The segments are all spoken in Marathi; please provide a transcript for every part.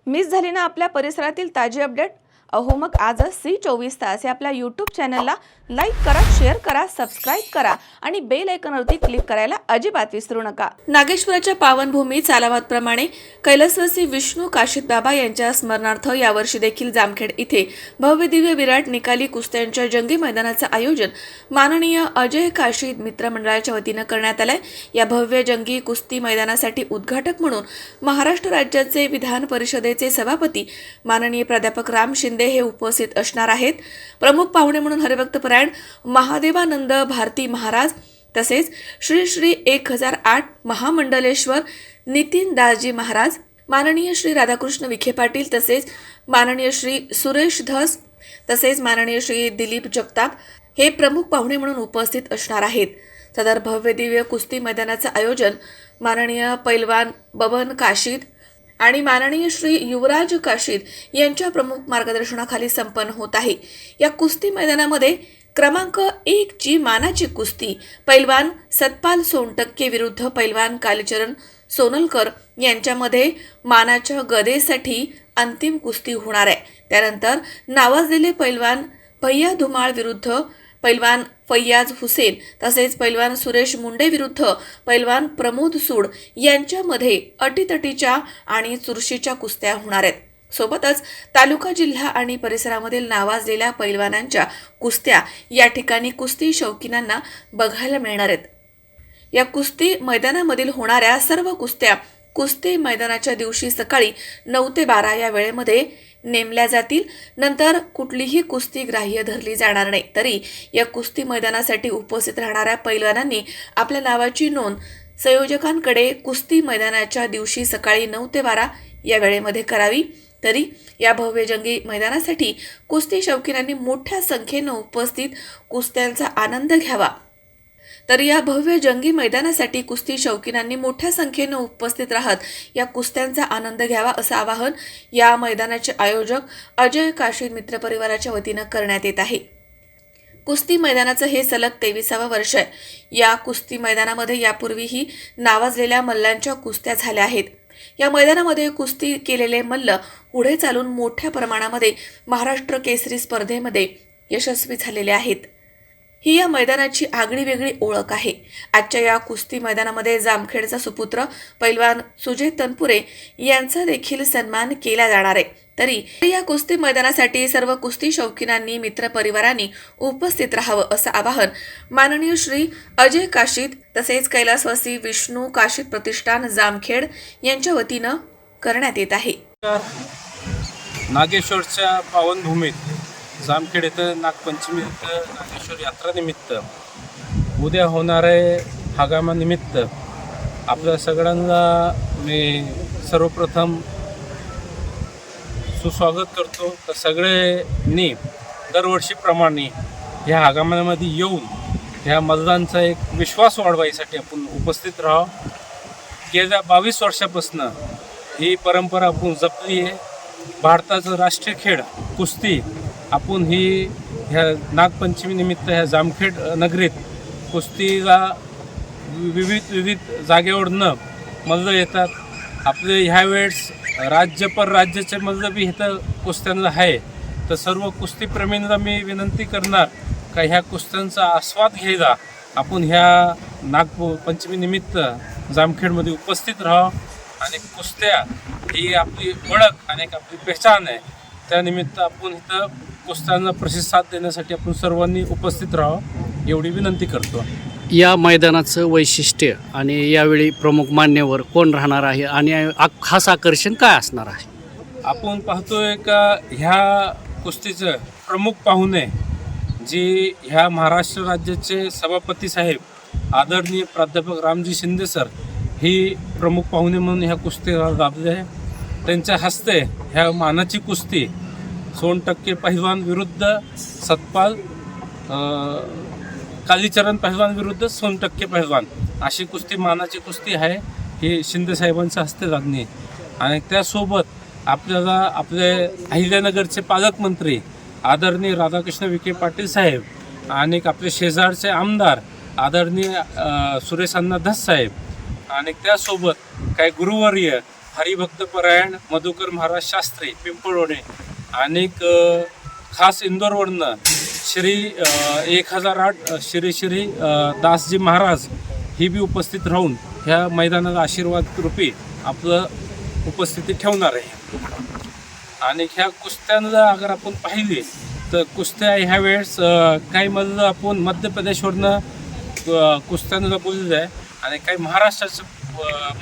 मिस झाली ना आपल्या परिसरातील ताजी अपडेट? अहो मग आजच C24 तास या आपल्या यूट्यूब चॅनलला लाईक करा, शेअर करा, सबस्क्राईब करा आणि बेल आयकॉनवरती क्लिक करायला अजिबात विसरू नका। नागेश्वराच्या पावनभूमी चालावातप्रमाणे कैलासवासी विष्णू काशीद बाबा यांच्या स्मरणार्थ यावर्षी देखील जामखेड इथे भव्य दिव्य विराट निकाली कुस्त्यांच्या जंगी मैदानाचं आयोजन माननीय अजय काशीद मित्र मंडळाच्या वतीनं करण्यात आलंय। या भव्य जंगी कुस्ती मैदानासाठी उद्घाटक म्हणून महाराष्ट्र राज्याचे विधान परिषदेचे सभापती माननीय प्राध्यापक राम शिंदे हे उपस्थित असणार आहेत। प्रमुख पाहुणे म्हणून हरिभक्तपरायण महादेवानंद भारती महाराज तसेच श्री श्री 1008 महामंडलेश्वर नितीन दासजी महाराज, माननीय श्री राधाकृष्ण विखे पाटील तसेच माननीय श्री सुरेश धस तसेच माननीय श्री दिलीप जगताप हे प्रमुख पाहुणे म्हणून उपस्थित असणार आहेत। सदर भव्य दिव्य कुस्ती मैदानाचं आयोजन माननीय पैलवान बबन काशीद आणि माननीय श्री युवराज काशीद यांच्या प्रमुख मार्गदर्शनाखाली संपन्न होत आहे। या कुस्ती मैदानामध्ये क्रमांक 1 ची मानाची कुस्ती पैलवान सतपाल सोनटक्के विरुद्ध पैलवान कालीचरण सोनलकर यांच्यामध्ये मानाच्या गदेसाठी अंतिम कुस्ती होणार आहे। त्यानंतर नावाजलेले पैलवान भैया धुमाळ विरुद्ध पैलवान फैयाज हुसेन तसेच पैलवान सुरेश मुंडे विरुद्ध पैलवान प्रमोद सूड यांच्यामध्ये अटीतटीच्या आणि चुरशीच्या कुस्त्या होणार आहेत। सोबतच तालुका जिल्हा आणि परिसरामधील नावाजलेल्या पैलवानांच्या कुस्त्या या ठिकाणी कुस्ती शौकीनांना बघायला मिळणार आहेत। या कुस्ती मैदानामधील होणाऱ्या सर्व कुस्त्या कुस्ती मैदानाच्या दिवशी सकाळी 9 ते 12 या वेळेमध्ये नेमल्या जातील। नंतर कुठलीही कुस्ती ग्राह्य धरली जाणार नाही। तरी या कुस्ती मैदानासाठी उपस्थित राहणाऱ्या पैलवानांनी आपल्या नावाची नोंद संयोजकांकडे कुस्ती मैदानाच्या दिवशी सकाळी 9 ते 12 या वेळेमध्ये करावी। तरी या भव्य जंगी मैदानासाठी कुस्ती शौकीनांनी मोठ्या संख्येने उपस्थित कुस्त्यांचा आनंद घ्यावा। तर या भव्य जंगी मैदानासाठी कुस्ती शौकीनांनी मोठ्या संख्येने उपस्थित राहत या कुस्त्यांचा आनंद घ्यावा असं आवाहन या मैदानाचे आयोजक अजय काशीद मित्र परिवाराच्या वतीनं करण्यात येत आहे। कुस्ती मैदानाचं हे सलग 23वे वर्ष आहे। या कुस्ती मैदानामध्ये यापूर्वीही नावाजलेल्या मल्लांच्या कुस्त्या झाल्या आहेत। या मैदानामध्ये कुस्ती केलेले मल्ल पुढे चालून मोठ्या प्रमाणामध्ये महाराष्ट्र केसरी स्पर्धेमध्ये यशस्वी झालेले आहेत। ही या मैदानाची आगळी वेगळी ओळख आहे। आजच्या या कुस्ती मैदानामध्ये जामखेडचा सुपुत्र पैलवान सुजय तनपुरे यांचा देखील सन्मान केला जाणार आहे। तरी या कुस्ती मैदानासाठी सर्व कुस्ती शौकीनांनी मित्र परिवारांनी उपस्थित राहावं असं आवाहन माननीय श्री अजय काशीद तसेच कैलासवासी विष्णू काशीद प्रतिष्ठान जामखेड यांच्या वतीनं करण्यात येत आहे। नागेश्वरच्या पावनभूमीत जामखेड येथं नागपंचमी नागेश्वर यात्रानिमित्त उद्या होणारे हंगामानिमित्त आपल्या सगळ्यांना मी सर्वप्रथम सुस्वागत करतो। तर सगळ्यांनी दरवर्षीप्रमाणे ह्या हंगामामध्ये येऊन ह्या मतदानाचा एक विश्वास वाढवायसाठी आपण उपस्थित राहावं। गेल्या 22 वर्षापासून ही परंपरा आपण जपली आहे। भारताचं राष्ट्रीय खेळ कुस्ती आपण ही ह्या नागपंचमीनिमित्त ह्या जामखेड नगरीत कुस्तीला विविध जागेवरनं मल्ल येतात। आपले ह्यावेळेस राज्य परराज्याचे मल्ल बी इथं कुस्त्यांना आहे। तर सर्व कुस्तीप्रेमींना मी विनंती करणार का ह्या कुस्त्यांचा आस्वाद घ्यायला आपण ह्या नागपंचमीनिमित्त जामखेडमध्ये उपस्थित राहावं आणि कुस्त्या ही आपली ओळख आणि आपली पहचान आहे। त्यानिमित्त आपण इथं कुस्त्यांना प्रतिसाद देण्यासाठी आपण सर्वांनी उपस्थित राहावं एवढी विनंती करतो। या मैदानाचं वैशिष्ट्य आणि यावेळी प्रमुख मान्यवर कोण राहणार आहे आणि खास आकर्षण काय असणार आहे? आपण पाहतोय का ह्या कुस्तीचं प्रमुख पाहुणे जी ह्या महाराष्ट्र राज्याचे सभापती साहेब आदरणीय प्राध्यापक रामजी शिंदे सर ही प्रमुख पाहुणे म्हणून ह्या कुस्तीला लाभले आहे। त्यांच्या हस्ते ह्या मानाची कुस्ती सोनटक्के पहिलवान विरुद्ध सतपाल कालीचरण पहिलवान विरुद्ध सोनटक्के पहिलवान अशी कुस्ती मानाची कुस्ती आहे। ही शिंदे साहेबांच्या हस्ते लागणे आणि त्यासोबत आपल्याला आपले अहिल्यानगरचे पालकमंत्री आदरणीय राधाकृष्ण विखे पाटील साहेब आणि आपले शेजारचे आमदार आदरणीय सुरेश अण्णा धस साहेब आणि त्यासोबत काही गुरुवर्य हरिभक्तपरायण मधुकर महाराज शास्त्री पिंपळवणे आणि खास इंदोरवरनं श्री 1008 श्री श्री दासजी महाराज ही बी उपस्थित राहून ह्या मैदानात आशीर्वाद रूपी आपलं उपस्थिती ठेवणार आहे. आणि ह्या कुस्त्यांना जर अगर आपण पाहिली तर कुस्त्या ह्या वेळेस काही मधलं आपण मध्य प्रदेशवरनं कुस्त्यांना बोललेलं आहे आणि काही महाराष्ट्राचं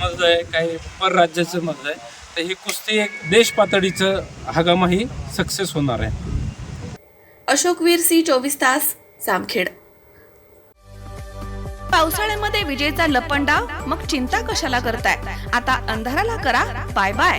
मधलं आहे, काही परराज्याचं मधलं आहे. तर ही कुस्ती एक देश पातळीचं हंगामाही सक्सेस होणार आहे. अशोकवीर सी 24 तास जामखेड. पावसाळ्यामध्ये विजेचा लपंडाव, मग चिंता कशाला करताय? आता अंधाराला करा बाय बाय.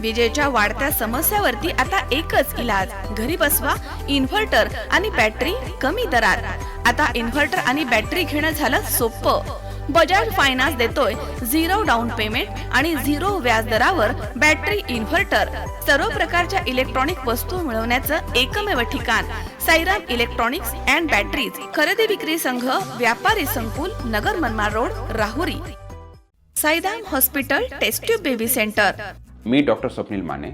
विजेच्या वाढत्या समस्यावरती आता एकच इलाज, घरी बसवा इन्व्हर्टर आणि बॅटरी कमी दरात. आता इन्व्हर्टर आणि बॅटरी घेणं झालं सोपं. बजाज फायनान्स देतोय 0 डाऊन पेमेंट आणि 0 व्याज दरावर बॅटरी इन्व्हर्टर. सर्व प्रकारच्या इलेक्ट्रॉनिक वस्तू मिळवण्याचं एकमेव ठिकाण साईराम इलेक्ट्रॉनिक्स अँड बॅटरीज. खरेदी विक्री संघ, व्यापारी संकुल, Nagar Manmad road, Rahuri. Sairam hospital test tube baby centre. मी डॉक्टर स्वप्नील माने,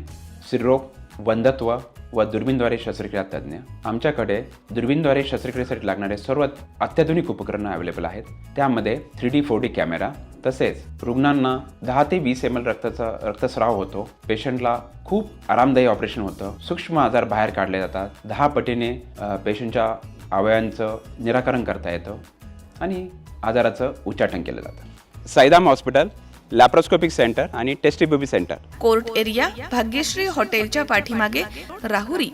स्त्रीरोग, वंध्यत्व व दुर्बीणद्वारे शस्त्रक्रिया तज्ज्ञ. आमच्याकडे दुर्बीणद्वारे शस्त्रक्रियेसाठी लागणारे सर्व अत्याधुनिक उपकरणं अवेलेबल आहेत. त्यामध्ये 3D 4D कॅमेरा, तसेच रुग्णांना 10 ते 20 ml रक्तस्राव होतो. पेशंटला खूप आरामदायी ऑपरेशन होतं. सूक्ष्म आजार बाहेर काढले जातात. 10 पटीने पेशंटच्या अवयवांचं निराकरण करता येतं आणि आजाराचं उच्चाटन केलं जातं. साईराम हॉस्पिटल, लॅप्रोस्कोपिक सेंटर आणि test tube baby centre. Court area, Bhagyashree हॉटेलच्या पाठीमागे, राहुरी.